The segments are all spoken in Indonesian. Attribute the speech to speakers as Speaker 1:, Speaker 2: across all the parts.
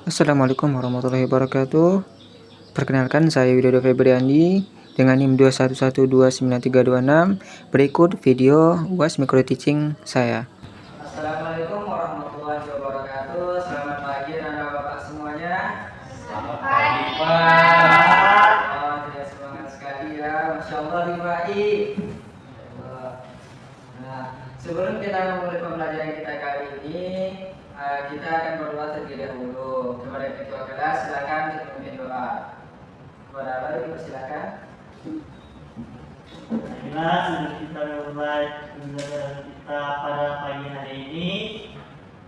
Speaker 1: Assalamualaikum warahmatullahi wabarakatuh. Perkenalkan, saya Widodo Febriandi dengan NIM 2112936. Berikut video UAS Micro Teaching saya.
Speaker 2: Assalamualaikum warahmatullahi wabarakatuh. Selamat pagi anak bapak semuanya.
Speaker 3: Selamat pagi,
Speaker 2: Pak. Oh, tidak semangat sekali ya. Masya Allah baik. Nah, sebelum kita memulai pembelajaran kita kali ini, kita akan berdoa terlebih dahulu. Kepada ketua kelas, silakan kita memimpin doa. Kepada Allah, silakan.
Speaker 3: Marilah sebelum kita mulai pembelajaran kita pada pagi hari ini,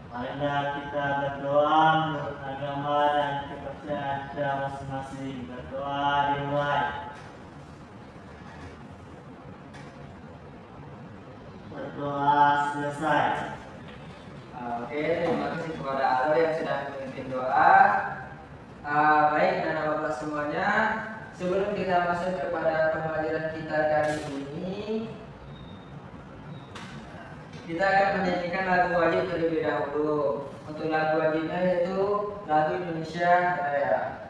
Speaker 3: marilah kita berdoa menurut agama dan kepercayaan kita masing-masing. Berdoa dimulai. Berdoa selesai.
Speaker 2: Oke, terima kasih kepada Allah yang sudah memimpin doa. Baik anak bapak semuanya, sebelum kita masuk kepada pembelajaran kita kali ini, kita akan menyanyikan lagu wajib terlebih dahulu. Untuk lagu wajibnya yaitu lagu Indonesia Raya.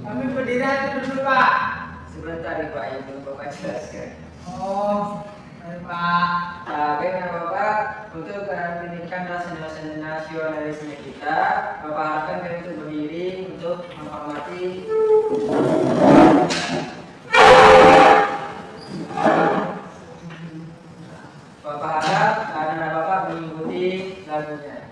Speaker 4: Kami berdiri aja dulu, Pak.
Speaker 2: Sebentar Pak, Ibu Bapak jelaskan.
Speaker 4: Oh, baik, Pak.
Speaker 2: Baik anak bapak, untuk pendidikan dosen-dosen nasionalisme kita, bapak harapkan kalian untuk berdiri untuk menghormati bapak harap anak bapak mengikuti lagunya.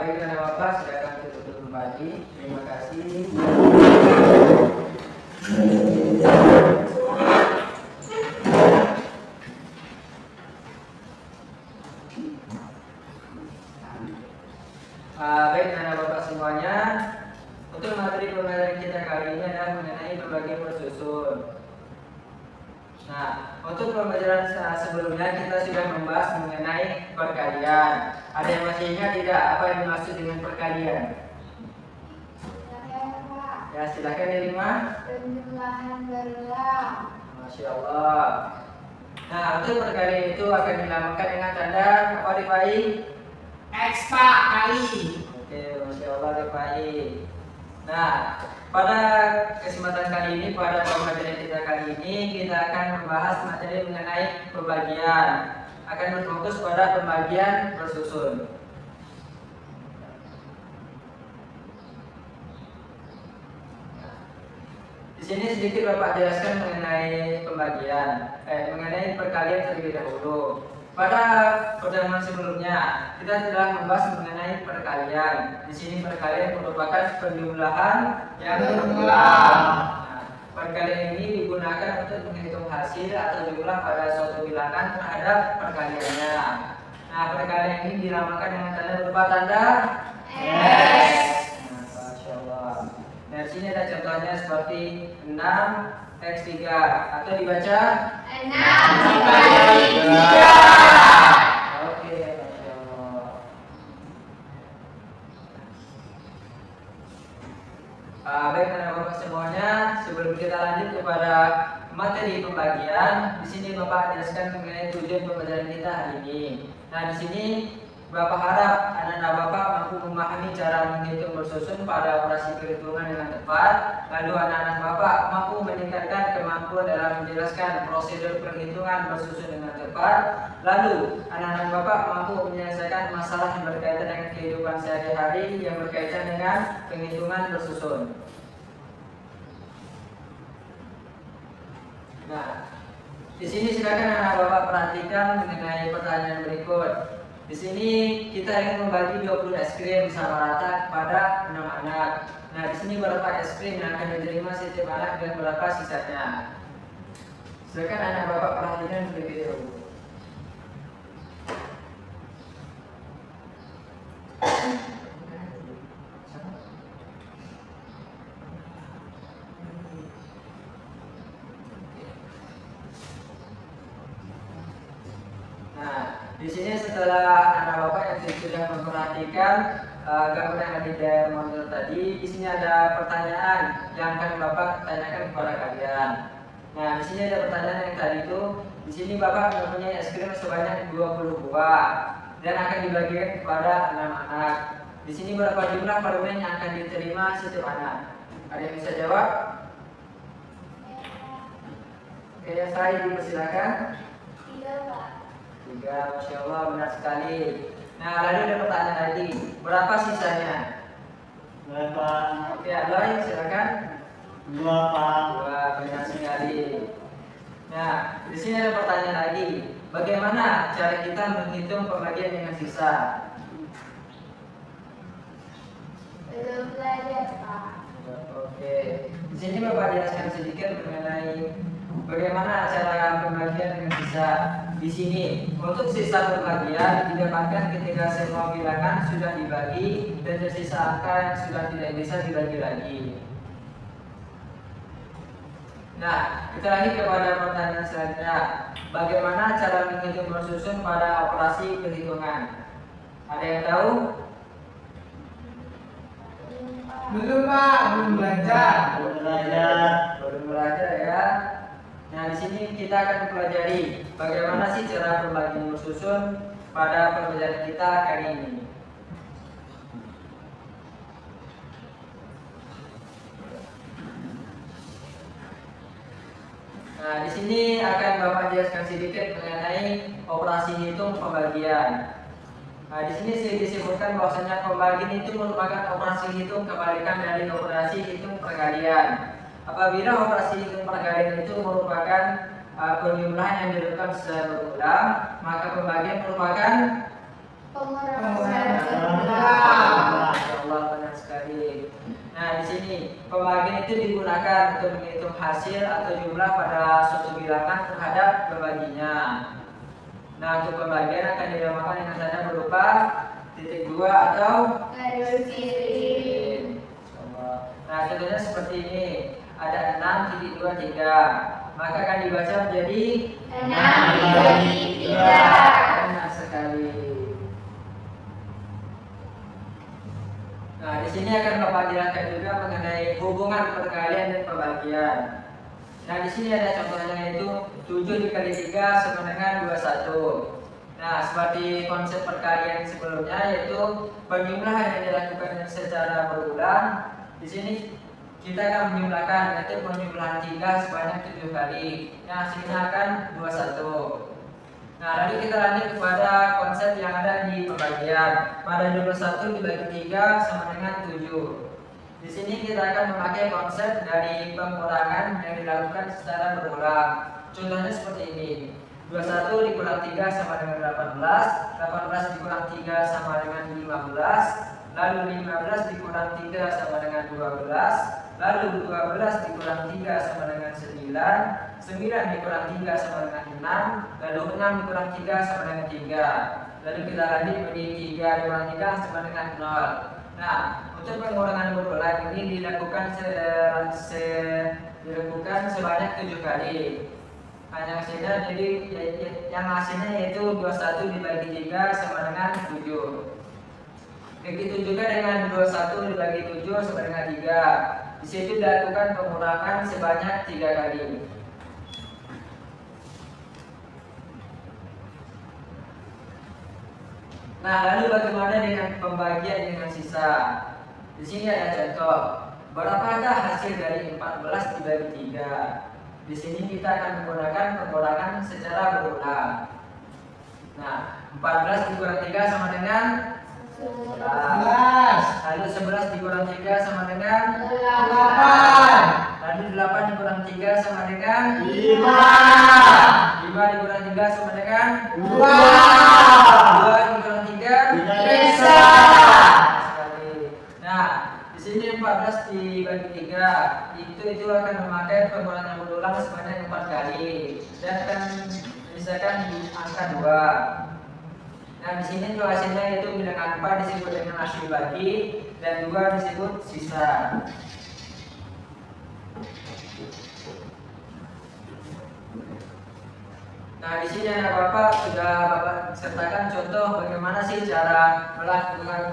Speaker 2: Baik anak bapak, silakan tutup kembali. Terima kasih. Baik anak bapak semuanya, untuk materi pembelajaran kita kali ini adalah mengenai berbagai persusun. Nah, untuk pembelajaran sebelumnya kita sudah membahas mengenai perkalian. Ada yang masih ingat tidak apa yang dimaksud dengan perkalian? Ya, silakan Delima.
Speaker 5: Penjumlahan berulang.
Speaker 2: Masya Allah. Nah, untuk perkalian itu akan dinamakan dengan tanda apa Rifai?
Speaker 4: X Pak kali.
Speaker 2: Oke, Masya Allah Rifai. Nah, pada kesempatan kali ini, pada pembelajaran kita kali ini, kita akan membahas materi mengenai pembagian. Akan berfokus pada pembagian bersusun. Di sini sedikit Bapak jelaskan mengenai pembagian, mengenai perkalian terlebih dahulu. Pada pertemuan sebelumnya kita telah membahas mengenai perkalian. Di sini perkalian merupakan penjumlahan yang berulang. Nah, perkalian ini digunakan untuk menghitung hasil atau jumlah pada suatu bilangan terhadap perkaliannya. Nah, perkalian ini dinamakan dengan tanda berupa tanda X. Masya Allah. Nah, di sini ada contohnya seperti 6x3 atau dibaca
Speaker 5: 6 dikali 3.
Speaker 2: Oke, Masya Allah. Baik anak-anak semuanya, sebelum kita lanjut kepada materi pembagian, di sini Bapak jelaskan mengenai tujuan pembelajaran kita hari ini. Nah, di sini Bapak harap anak-anak Bapak mampu memahami cara menghitung bersusun pada operasi perhitungan dengan tepat. Lalu anak-anak Bapak mampu meningkatkan kemampuan dalam menjelaskan prosedur perhitungan bersusun dengan tepat. Lalu anak-anak Bapak mampu menyelesaikan masalah yang berkaitan dengan kehidupan sehari-hari yang berkaitan dengan penghitungan bersusun. Nah, di sini silakan anak Bapak perhatikan mengenai pertanyaan berikut. Di sini kita ingin membagi 20 es krim sama rata kepada 6 anak. Nah, di sini berapa es krim yang akan diterima setiap anak dan berapa sisanya. Silakan anak Bapak perhatikan terlebih dahulu. Di sini setelah anak Bapak yang sudah memperhatikan gambar yang ada di monitor tadi, di sini ada pertanyaan yang akan Bapak tanyakan kepada kalian. Nah, di sini ada pertanyaan yang tadi itu, di sini Bapak mempunyai es krim sebanyak 20 buah dan akan dibagikan kepada 6 anak. Di sini berapa jumlah permen yang akan diterima setiap anak? Ada yang bisa jawab? Oke, saya dipersilakan.
Speaker 5: 3 Pak.
Speaker 2: 3, Masya Allah, benar sekali. Nah, lalu ada pertanyaan lagi, berapa sisanya?
Speaker 3: Berapa?
Speaker 2: Oke, Aloy, silakan.
Speaker 3: 2 Pak.
Speaker 2: 2, benar sekali. Nah, di sini ada pertanyaan lagi, bagaimana cara kita menghitung pembagian dengan sisa?
Speaker 5: Belum belajar Pak.
Speaker 2: Oke, di sini Bapak jelaskan sedikit mengenai bagaimana cara pembagian dengan sisa. Di sini untuk sisa pembagian didapatkan ketika semua bilangan sudah dibagi dan tersisa angka yang sudah tidak bisa dibagi lagi. Nah, kita lanjut kepada pertanyaan selanjutnya. Bagaimana cara menghitung bersusun pada operasi perhitungan? Ada yang tahu?
Speaker 4: Belum Pak, belum belajar.
Speaker 3: Belum belajar.
Speaker 2: Belum belajar ya. Nah, di sini kita akan mempelajari bagaimana sih cara pembagian bersusun pada pembelajaran kita kali ini. Nah, di sini akan Bapak jelaskan sedikit mengenai operasi hitung pembagian. Nah, di sini disebutkan bahwasanya pembagian itu merupakan operasi hitung kebalikan dari operasi hitung perkalian. Apabila operasi hitung perkalian itu merupakan penjumlahan yang dilakukan secara berulang, maka pembagian merupakan
Speaker 5: Pengurangan
Speaker 2: Masya Allah, benar sekali. Nah, di sini pembagian itu digunakan untuk menghitung hasil atau jumlah pada suatu bilangan terhadap pembaginya. Nah, untuk pembagian akan dinamakan dengan tanda berupa titik 2 atau
Speaker 5: garis miring.
Speaker 2: Nah, contohnya seperti ini. Ada 6,23, maka akan dibaca menjadi
Speaker 5: 6 dibagi 3.
Speaker 2: Benar sekali. Nah, di sini akan Bapak jelaskan juga mengenai hubungan perkalian dan pembagian. Nah, di sini ada contohnya yaitu 7 dikali 3 sama dengan 21. Nah, seperti konsep perkalian sebelumnya yaitu penjumlahan yang dilakukan secara berulang. Di sini kita akan menjumlahkan, yaitu penjumlahan 3 sebanyak 7 kali. Yang hasilnya akan 21. Nah, lalu kita lanjut kepada konsep yang ada di pembagian. Pada 21 dibagi 3 sama dengan 7. Di sini kita akan memakai konsep dari pengurangan yang dilakukan secara berulang. Contohnya seperti ini. 21 dikurang 3 sama dengan 18, 18 dikurang 3 sama dengan 15, lalu 15 dikurang 3 sama dengan 12, lalu 12 dikurang 3 sama dengan 9, 9 dikurang 3 sama dengan 6, lalu 6 dikurang 3 sama dengan 3. Lalu kita lanjut menjadi 3 dikurang 3 sama dengan 0. Nah, untuk pengurangan berulang ini dilakukan sebanyak 7 kali. Hanya hasilnya jadi yang hasilnya yaitu 21 dibagi 3 sama dengan 7. Begitu juga dengan 21 dibagi 7 sama dengan 3. Di situ dilakukan pengurangan sebanyak 3 kali. Nah, lalu bagaimana dengan pembagian dengan sisa? Di sini ada contoh. Berapakah hasil dari 14 dibagi 3? Di sini kita akan menggunakan pengurangan secara berulang. Nah, 14 dikurang 3 sama dengan
Speaker 4: 11.
Speaker 2: Lalu 11 dikurang 3 sama dengan
Speaker 4: 8.
Speaker 2: Lalu 8 dikurang 3 sama dengan
Speaker 3: 5.
Speaker 2: 5 dikurang 3 sama dengan
Speaker 4: 2.
Speaker 2: 2 dikurang 3
Speaker 4: Bisa.
Speaker 2: Nah, di sini 14 dibagi 3 itu akan memakai pengurangan berulang sebanyak 4 kali dan akan menyisakan di angka 2. Nah, di sini juga hasilnya yaitu bilangan 4 disebut dengan hasil bagi dan 2 disebut sisa. Nah, di sini anak Bapak sudah Bapak sertakan contoh bagaimana sih cara melakukan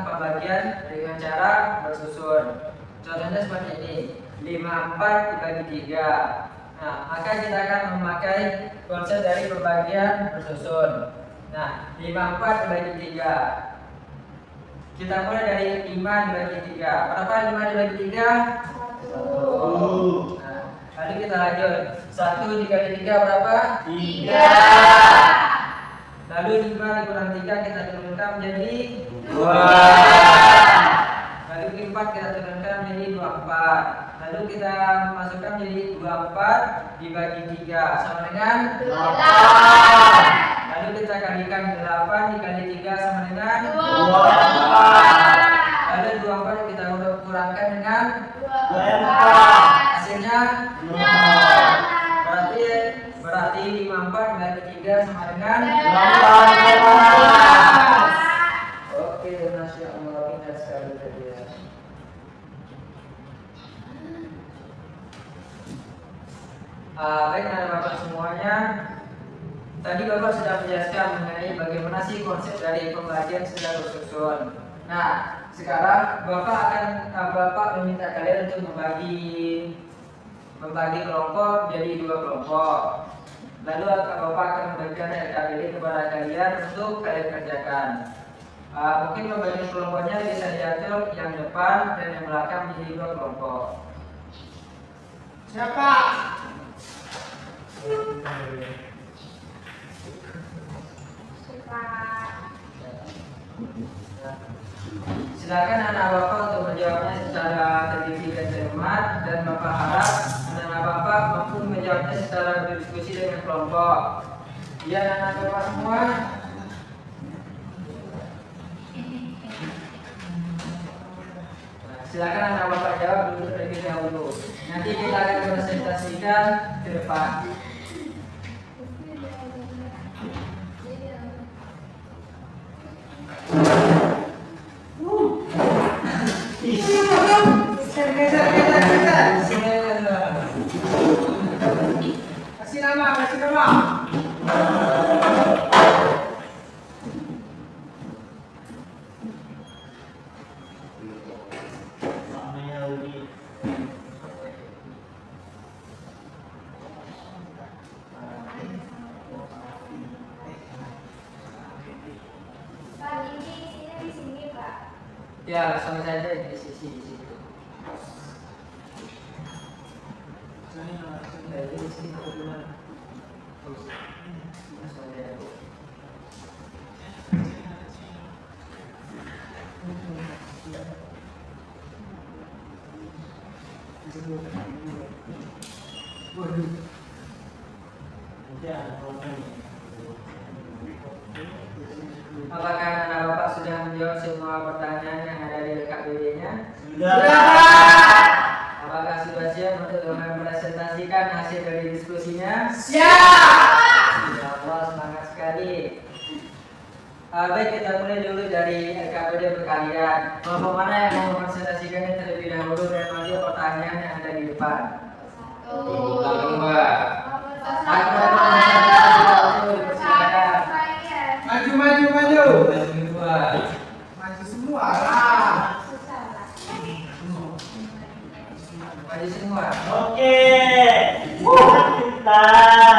Speaker 2: pembagian dengan cara bersusun. Contohnya seperti ini, 54 dibagi 3. Nah, maka kita akan memakai konsep dari pembagian bersusun. Nah, 54 dibagi 3. Kita mulai dari 5 dibagi 3. Berapa 5 dibagi 3? 1. Nah, lalu kita lanjut. 1 dikali 3 berapa?
Speaker 3: 3.
Speaker 2: Lalu 5 dikurang 3 kita turunkan menjadi
Speaker 3: 2.
Speaker 2: Lalu 4 kita turunkan menjadi 24. Lalu kita masukkan menjadi 24 dibagi 3 sama dengan
Speaker 3: 8.
Speaker 2: Lalu kita kalikan 8 dikali 3 sama dengan
Speaker 3: 24.
Speaker 2: Lalu 24 kita kurangkan dengan
Speaker 3: 24.
Speaker 2: hasilnya
Speaker 3: 0.
Speaker 2: Berarti 54 dibagi 3 sama dengan
Speaker 3: 18.
Speaker 2: Oke, Masya Allah, indah sekali tadi ya. Baik anak-anak semuanya, tadi Bapak sudah menjelaskan mengenai bagaimana sih konsep dari pembagian secara bersusun. Nah, sekarang Bapak meminta kalian untuk membagi kelompok jadi 2 kelompok. Lalu Bapak akan memberikan LKPD kepada kalian untuk kalian kerjakan. Mungkin pembagian kelompoknya bisa diatur yang depan dan yang belakang menjadi 2 kelompok.
Speaker 4: Siapa?
Speaker 2: Silakan anak Bapak untuk menjawabnya secara teliti dan cermat, dan Bapak harap anak Bapak mampu menjawabnya secara berdiskusi dengan kelompok. Ya, anak Bapak semua. Silakan anak Bapak jawab dulu terlebih dahulu. Nanti kita akan presentasikan ke depan.
Speaker 4: Kasih nama.
Speaker 2: Ya, sama saja di sisi di situ. Ya, di sini gimana? Apakah anak bapak sudah menjawab semua pertanyaan yang ada di KBD-nya?
Speaker 3: Sudah.
Speaker 2: Apakah sudah siap untuk mempresentasikan hasil dari diskusinya?
Speaker 4: Siap.
Speaker 2: Ya Allah, semangat sekali. Baik, kita mulai dulu dari KBD berkalian. Kelompok mana yang mau mempresentasikannya terlebih dahulu dan maju pertanyaan yang ada di depan?
Speaker 4: Maju, maju, maju. Maju semua lah.
Speaker 2: Maju semua.
Speaker 3: Oke. Pintar.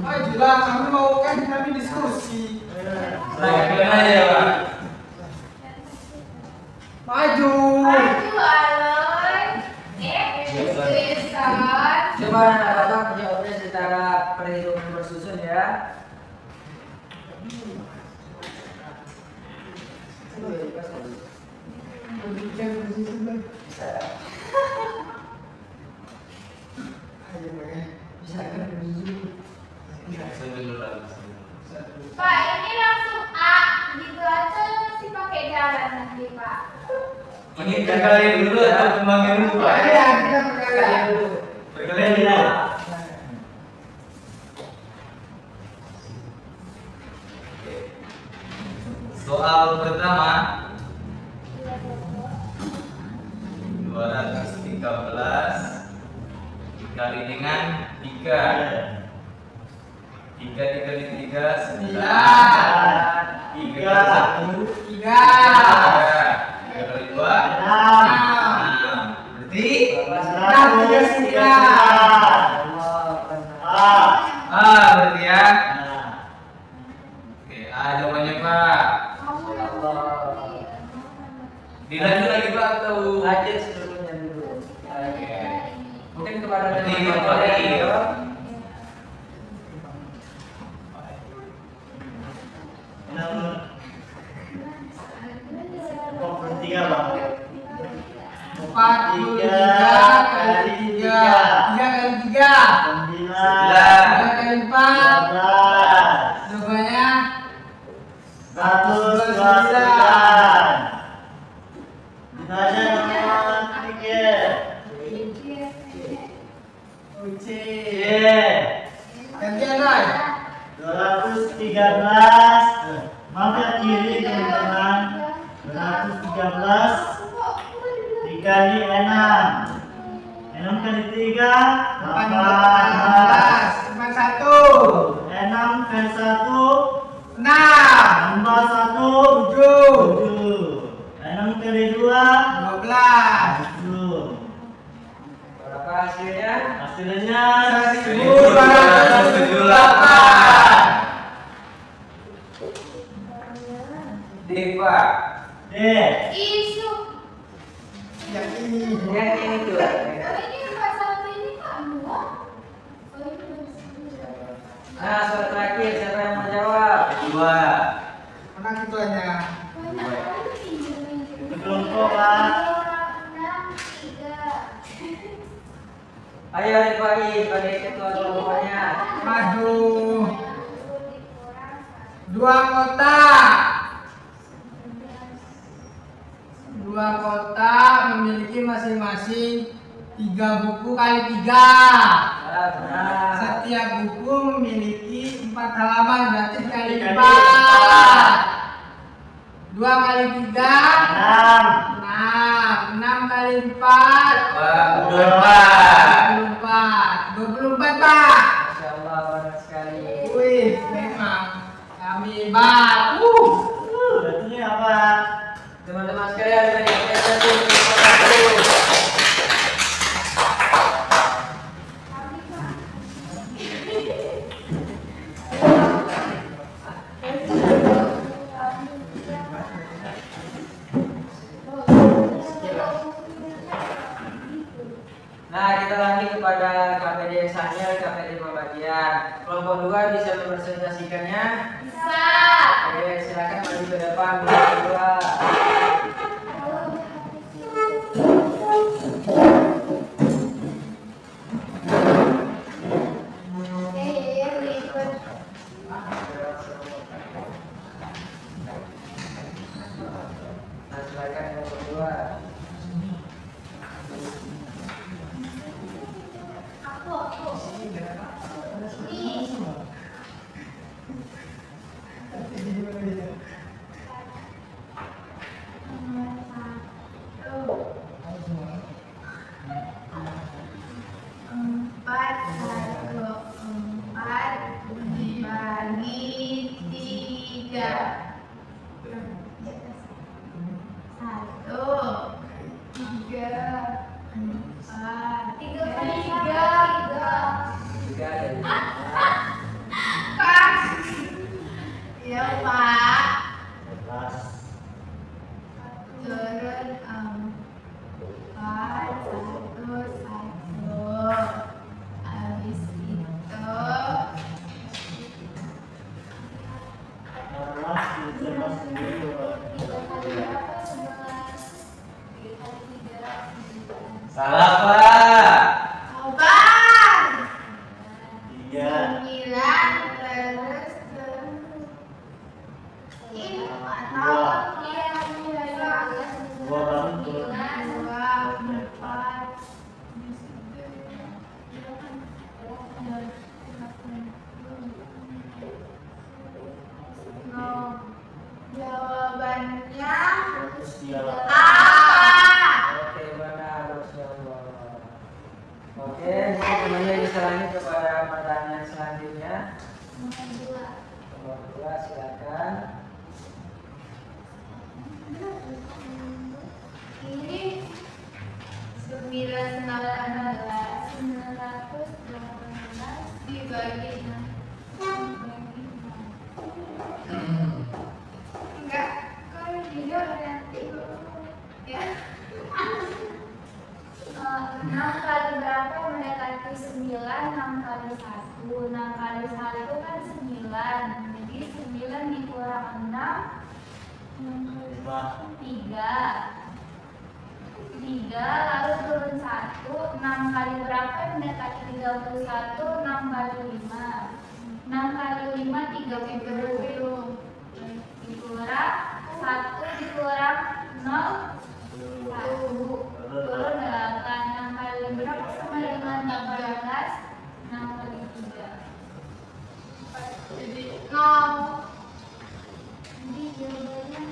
Speaker 4: Majulah, kami mau kan kami diskusi. Maju.
Speaker 2: Coba anak bapak menjawabnya secara perhitungan bersusun ya.
Speaker 5: Pak, ini langsung A gitu aja sih pakai jalan nanti Pak.
Speaker 6: Ini perkalian dulu atau kembangin dulu Pak?
Speaker 4: Ya, kita perkalian.
Speaker 6: Perkalian dulu. Soal pertama 213 dikali dengan 3. 3 dikali 3 9. 3
Speaker 4: Tiga.
Speaker 6: 3 kali 2 6. Berarti berarti ya. Oke, jawabannya Pak. Dilanjut lagi Pak atau
Speaker 2: Lanjut seluruhnya dulu.
Speaker 6: Oke.
Speaker 2: Mungkin kepada
Speaker 6: Berarti
Speaker 2: teman-teman
Speaker 6: Pak,
Speaker 2: yang
Speaker 6: iya.
Speaker 3: Tiga bang.
Speaker 4: 43 kali 3. 3 kali 3. 3 kali 4. Jawabannya
Speaker 3: 129. Ditanya nomor 3.
Speaker 4: UC.
Speaker 3: Gantian
Speaker 4: Gantian, Roy.
Speaker 3: 213. Maka kiri teman-teman. 213 dikali 6. 6 kali 3 18.
Speaker 4: Cuma 1.
Speaker 3: 6 kali 1
Speaker 4: 6.
Speaker 3: tambah 1
Speaker 4: 7.
Speaker 3: 7. 6 kali 2
Speaker 4: 12.
Speaker 3: 7.
Speaker 2: Berapa hasilnya?
Speaker 3: Hasilnya
Speaker 4: 1278.
Speaker 6: D Pak.
Speaker 3: D.
Speaker 5: Isu.
Speaker 4: Yang ini.
Speaker 2: Yang ini tuh.
Speaker 5: Oh, ini Pak satu ini Pak dua. Oh, ini baru sembilan.
Speaker 2: Nah, soal terakhir siapa yang mau jawab?
Speaker 6: 2.
Speaker 4: Mana ketuanya?
Speaker 5: Banyak kali pinjam-pinjam.
Speaker 3: Kelompok Pak.
Speaker 5: 6, 3.
Speaker 2: Ayo Rifai sebagai ketua kelompoknya.
Speaker 4: Maju. 2 kotak. 2 kotak memiliki masing-masing 3 buku kali 3.
Speaker 2: Benar.
Speaker 4: Setiap buku memiliki 4 halaman, berarti kali
Speaker 3: Kali
Speaker 4: 4. 2 kali 3
Speaker 3: 6.
Speaker 4: 6. 6 kali 4
Speaker 6: 24.
Speaker 4: 24 Pak.
Speaker 2: Masya Allah, banyak sekali.
Speaker 4: Wih, memang kami hebat.
Speaker 3: Berarti apa?
Speaker 2: Teman-teman sekalian, beri apresiasi untuk kelompok satu. bagian. Kelompok 2 bisa mempresentasikannya?
Speaker 5: Bisa.
Speaker 2: Oke, silakan maju ke depan kelompok 2. Nah, silakan kelompok 2.
Speaker 5: Aku. Ini. Empat dibagi 3. 1, 3, 4. 3 kali 3.
Speaker 2: 3 dari
Speaker 5: Pak. Ya, Pak.
Speaker 3: 11.
Speaker 5: Turun 4, 1. Habis itu
Speaker 3: 11 ditambah 10.
Speaker 5: 3 kali berapa? 11. 3 kali 3.
Speaker 6: Salah, Pak.
Speaker 5: Sabar.
Speaker 3: 3.
Speaker 5: 9 terus ini atau
Speaker 3: Dua baru turun.
Speaker 5: 4. Jawabannya A.
Speaker 2: Oke, benar, Masya Allah. Oke, mungkin temannya bisa lanjut kepada pertanyaan selanjutnya. Nomor 2, silakan.
Speaker 5: Ini 918 dibagi 6. Enggak, kalau dia nanti ya. 6 kali berapa mendekati 9? 6 kali 1. 6 kali 1 kan 9. Jadi 9 dikurang 6 3. 3 lalu turun 1. 6 kali berapa mendekati 31? 6 kali 5. 6 kali 5 30. Dikurang 1 dikurang 0 1. Turun 8. 6 kali berapa sama dengan 14? 6 kali 3. Jadi 0. Jadi jawabannya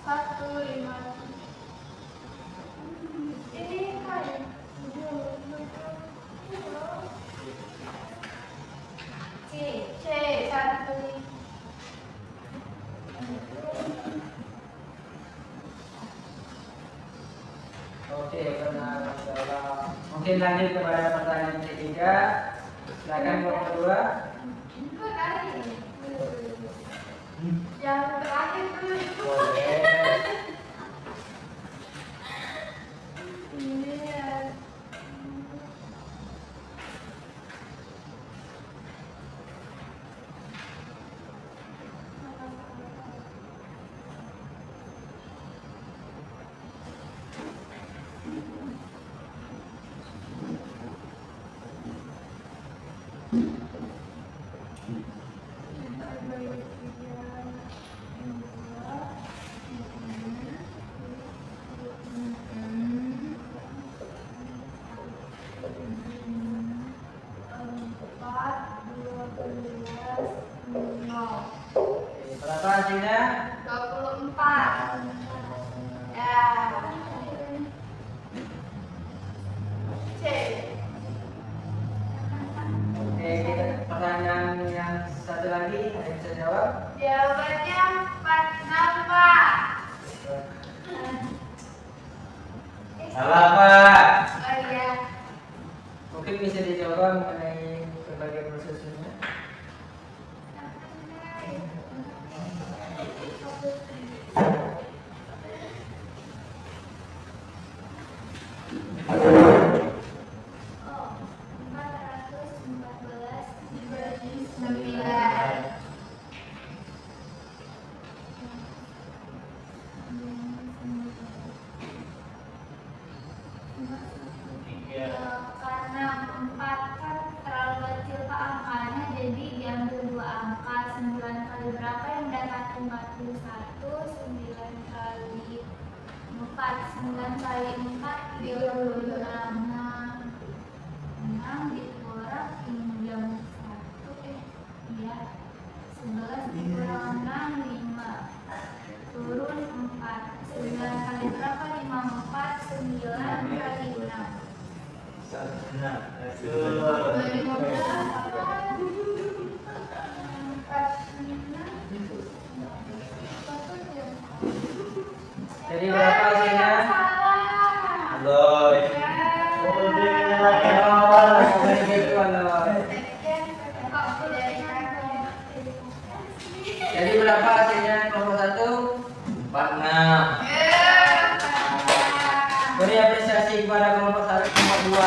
Speaker 5: 150. Ini kan C 1.
Speaker 2: Oke, benar, Masya Allah. Mungkin lanjut kepada pertanyaan ketiga. Silakan kelompok 2.
Speaker 5: Yang terakhir dulu.
Speaker 2: Boleh.
Speaker 5: Ini ya.
Speaker 2: Berapa hasilnya?
Speaker 5: 24. Ya. C.
Speaker 2: Oke, kita pertanyaan yang satu lagi, ada yang bisa jawab?
Speaker 5: Jawabannya 46, Pak.
Speaker 6: Salah, Pak.
Speaker 5: Oh iya.
Speaker 2: Mungkin bisa dijawab mengenai berbagai prosesnya.
Speaker 5: Oh, 414 41, 9 kali 4, 9 kali 4, 36. 6 dikurang 1, iya 11 dikurang 6, 5. Turun 4. 9 kali berapa? 54, 9 kali 6.
Speaker 3: Nah, itu.
Speaker 2: Jadi berapa hasilnya?
Speaker 6: Halo.
Speaker 2: Jadi berapa hasilnya kelompok 1?
Speaker 6: 46.
Speaker 2: Beri apresiasi kepada kelompok 1, kelompok 2.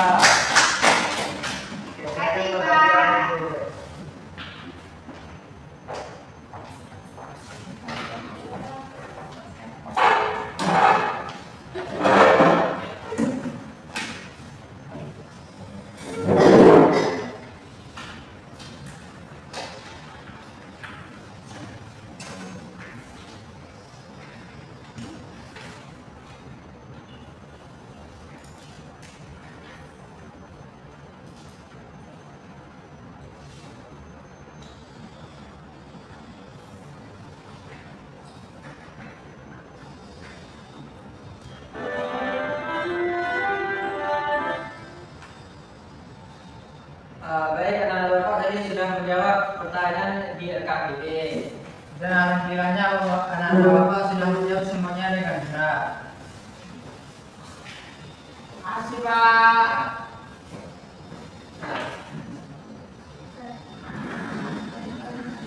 Speaker 2: Baik, anak-anak Bapak tadi sudah menjawab pertanyaan di RKPD. Dan alhamdulillahnya anak-anak Bapak sudah menjawab semuanya dengan benar.
Speaker 4: Makasih Pak.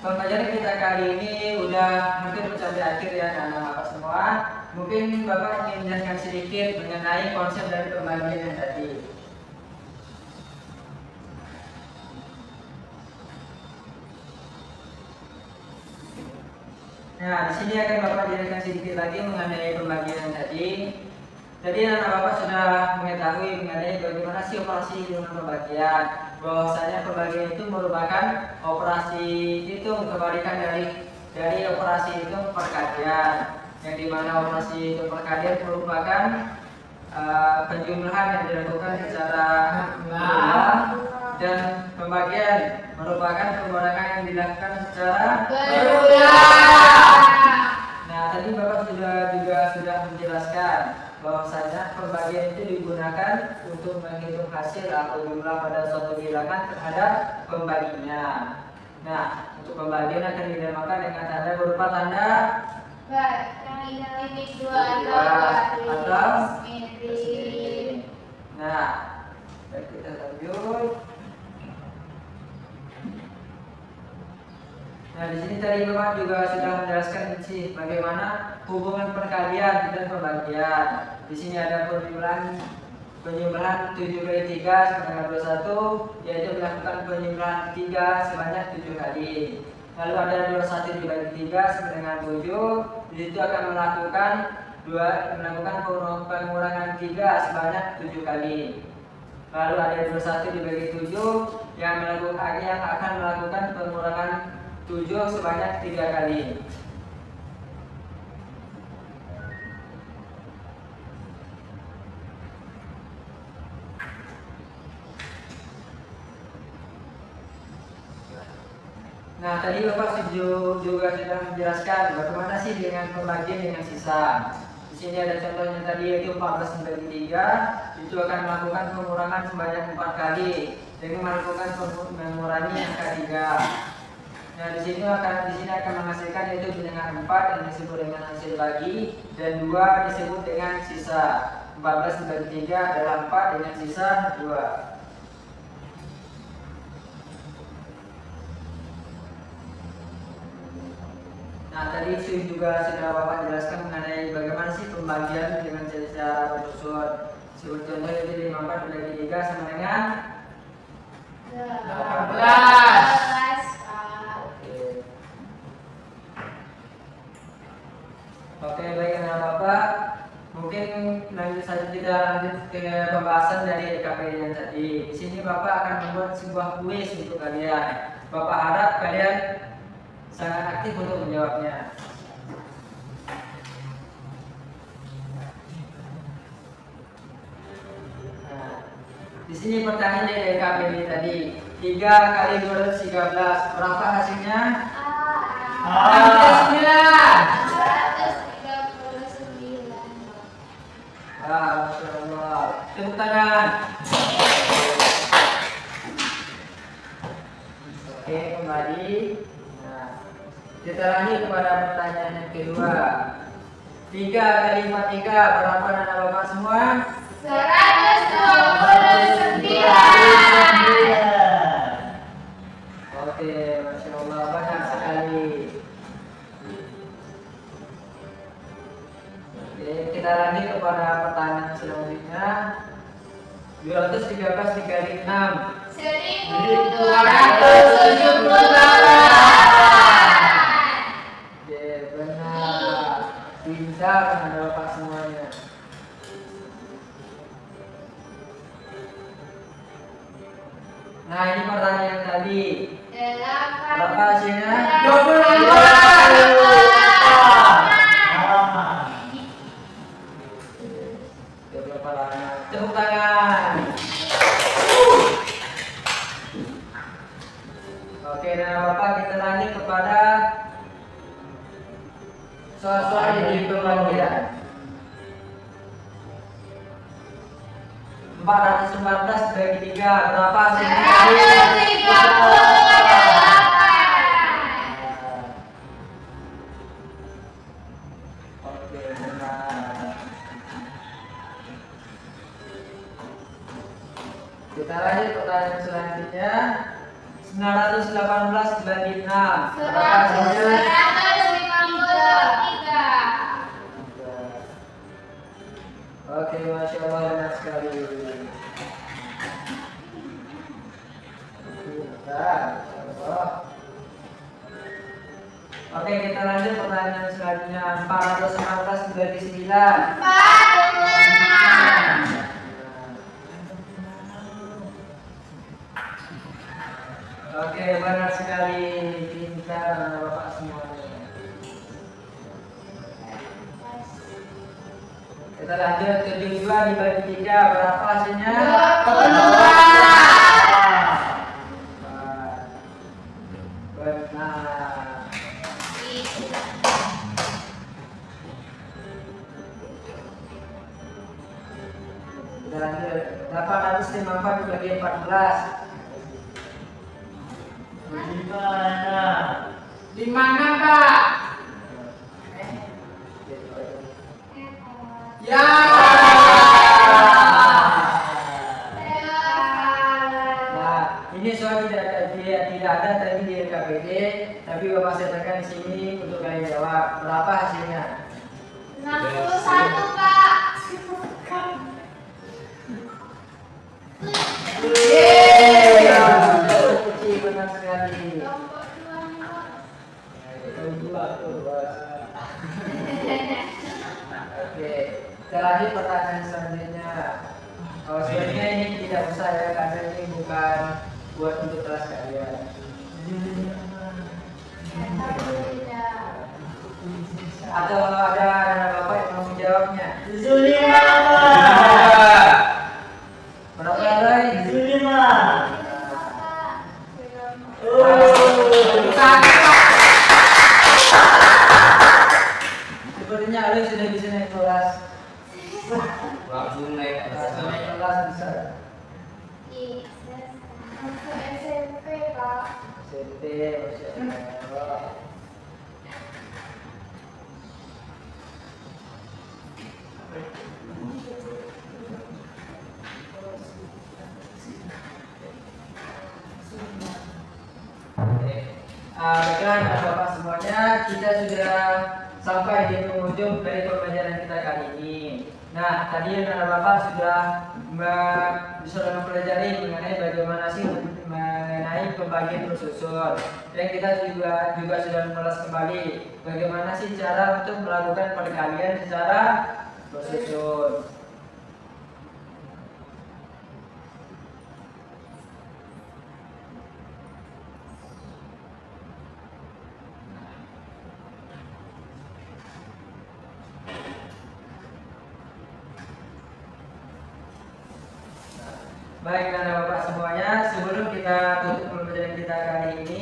Speaker 2: Pembelajaran kita kali ini udah hampir mencapai akhir ya anak-anak Bapak semua. Mungkin Bapak ingin menjelaskan sedikit mengenai konsep dari pembagian yang tadi. Nah, di sini akan Bapak jelaskan sedikit lagi mengenai pembagian yang tadi. Jadi anak Bapak sudah mengetahui mengenai bagaimana sih operasi dengan pembagian. Bahwasanya pembagian itu merupakan operasi hitung kebalikan dari operasi hitung perkalian. Yang dimana operasi hitung perkalian merupakan penjumlahan yang dilakukan secara berulang dan pembagian merupakan pengurangan yang dilakukan secara Nah, tadi Bapak sudah menjelaskan bahwasanya pembagian itu digunakan untuk menghitung hasil atau jumlah pada suatu bilangan terhadap pembaginya. Nah, untuk pembagian akan dinamakan dengan tanda berupa tanda
Speaker 5: titik 2 atau metrik.
Speaker 2: Nah, baik, kita lanjut. Nah, di sini tadi Bapak juga sudah menjelaskan sih bagaimana hubungan perkalian dan pembagian. Di sini ada penjumlahan 7 kali 3 sama dengan 21, yaitu melakukan penjumlahan 3 sebanyak 7 kali. Lalu ada 21 dibagi 3 sama dengan 7, di situ akan melakukan pengurangan 3 sebanyak 7 kali. Lalu ada 21 dibagi 7 yang akan melakukan pengurangan 7 sebanyak 3 kali. Nah, tadi Bapak juga sudah menjelaskan bagaimana sih dengan pembagian dengan sisa. Di sini ada contohnya tadi yaitu 14 dibagi 3, itu akan melakukan pengurangan sebanyak 4 kali dengan melakukan mengurangi angka 3. Nah, di sini akan menghasilkan yaitu dengan 4 yang disebut dengan hasil bagi dan 2 disebut dengan sisa. 14 dibagi 3 adalah 4 dengan sisa 2. Nah, tadi juga sudah Bapak jelaskan mengenai bagaimana sih pembagian dengan secara berunsur. Seperti contoh itu 54 dibagi 3 sama dengan
Speaker 4: 18.
Speaker 2: Oke, baik anak Bapak. Mungkin kita lanjut ke pembahasan dari KPI yang tadi. Di sini Bapak akan membuat sebuah kuis untuk kalian. Bapak harap kalian sangat aktif untuk menjawabnya. Di sini pertanyaan dari KPD tadi 3 kali 213 berapa hasilnya?
Speaker 3: Ah.
Speaker 5: 139.
Speaker 2: Masya Allah. Tepuk tangan. Oke, kembali. Nah, kita lanjut kepada pertanyaan yang kedua. 3 kali 43 berapa anak bapak semua?
Speaker 5: 129.
Speaker 2: Oke, Masya Allah, banyak sekali. Oke, kita lanjut kepada pertanyaan selanjutnya. 213 dikali 6.
Speaker 5: 1278.
Speaker 2: Oke, benar. Pintar anak bapak semuanya. Nah, ini pertanyaan tadi. Berapa hasilnya?
Speaker 5: 22.
Speaker 2: Berapa lama? Tepuk tangan. Oke, nah bapak kita lanjut kepada soal-soal yang di pembelajaran. 414 bagi 3 berapa hasilnya?
Speaker 5: 138.
Speaker 2: Oke, benar. Kita lanjut pertanyaan selanjutnya. 918 bagi 6 berapa hasilnya?
Speaker 5: 153.
Speaker 2: Oke, Masya Allah, benar sekali. Oke, kita lanjut pertanyaan selanjutnya. 419 bagi 9.
Speaker 5: 46.
Speaker 2: Oke, benar sekali. Pintar anak bapak semuanya. Kita lanjut 72 dibagi 3 berapa hasilnya?
Speaker 5: 22.
Speaker 2: Benar. Kita lanjut 854 dibagi 14.
Speaker 3: Bagaimana?
Speaker 4: Di mana, Kak? Ya.
Speaker 2: Nah, ini soal tidak ada tadi di LKPD, tapi bapak sertakan di sini untuk kalian jawab. Berapa hasilnya?
Speaker 5: 61, Pak.
Speaker 2: Kecil, benar sekali.
Speaker 5: Kelompok 2.
Speaker 2: Oke, kita lanjut pertanyaan selanjutnya. Sebenarnya ini tidak usah ya, karena ini bukan buat untuk kelas kalian. Atau ada anak bapak yang mau menjawabnya?
Speaker 3: 75.
Speaker 2: Berapa lagi?
Speaker 3: 75.
Speaker 2: Sepertinya Ali sudah bisa naik kelas.
Speaker 6: Langsung naik atas.
Speaker 2: Naik kelas bisa.
Speaker 5: Masuk SMP, Pak.
Speaker 2: SMP, Masya Allah. Baiklah Bapak semuanya, kita sudah sampai di penghujung dari pembelajaran kita kali ini. Nah, tadi Bapak sudah mempelajari mengenai bagaimana sih mengenai pembagian bersusun. Dan kita juga sudah mengulas kembali bagaimana sih cara untuk melakukan perkalian secara bersusun. Baik anak bapak semuanya, sebelum kita tutup pembelajaran kita kali ini,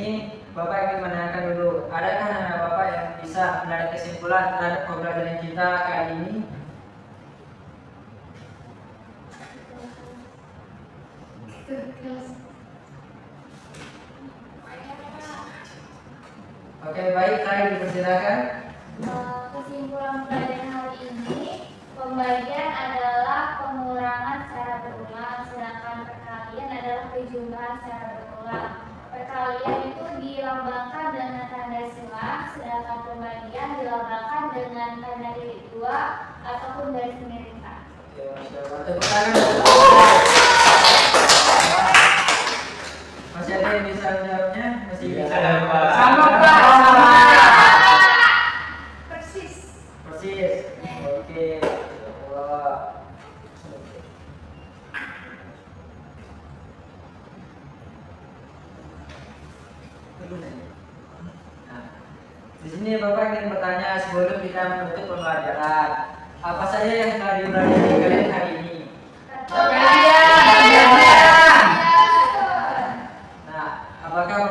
Speaker 2: bapak ingin menanyakan dulu, adakah anak bapak yang bisa menarik kesimpulan terhadap pembelajaran kita kali ini? Oke, baik, saya dipersilakan.
Speaker 5: Kesimpulan pelajaran hari ini, pembagian adalah pengurangan secara berulang, sedangkan perkalian adalah penjumlahan secara berulang. Perkalian itu dilambangkan dengan tanda silang, sedangkan pembagian dilambangkan dengan tanda titik dua ataupun garis miringkan.
Speaker 2: Oke, Masya Allah. Tepuk tangan. Masih ada yang bisa menjawabnya? Masih bisa.
Speaker 4: Sama Pak, sama.
Speaker 5: Persis.
Speaker 2: Persis. Oke. Wah. Nah, di sini Bapak ingin bertanya sebelum kita menutup pembelajaran, apa saja yang telah dipelajari kalian hari ini? Nah, apakah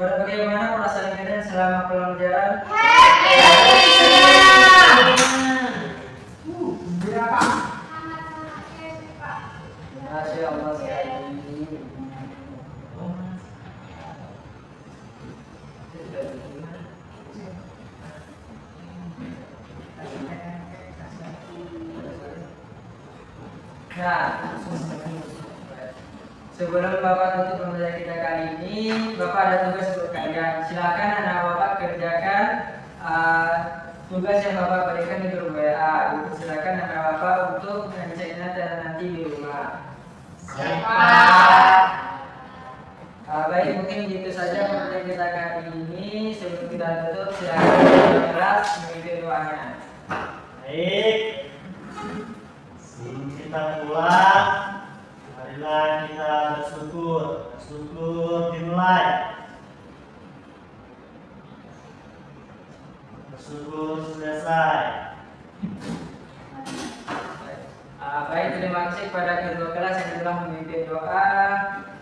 Speaker 2: bagaimana perasaan kalian selama pembelajaran? Masya Allah sekali. Nah, sebelum Bapak tutup pembelajaran kita kali ini, Bapak ada tugas untuk kalian. Silakan anak Bapak kerjakan tugas yang Bapak berikan di grup WA. Silakan anak Bapak untuk ngeceknya nanti di rumah. Baik, mungkin gitu saja pembelajaran kita kali ini. Sebelum kita tutup, silakan keras mengikuti doanya.
Speaker 3: Baik, sebelum kita pulang, marilah kita bersyukur. Bersyukur dimulai. Bersyukur selesai.
Speaker 2: Baik, terima kasih kepada kedua kelas yang telah memimpin doa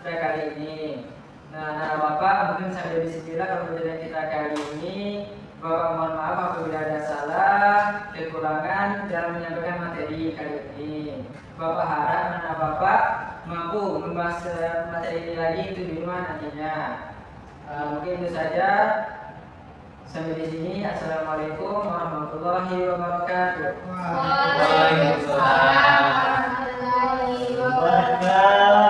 Speaker 2: pada kali ini. Nah, Bapak, mungkin sampai di sinilah pembelajaran kita kali ini. Bapak mohon maaf apabila ada salah, kekurangan dalam menyampaikan materi kali ini. Bapak harap anak Bapak mampu membahas materi ini lagi itu di rumah nantinya. Mungkin itu saja. Sampai di sini. Assalamualaikum warahmatullahi wabarakatuh.
Speaker 5: Waalaikumsalam warahmatullahi wabarakatuh.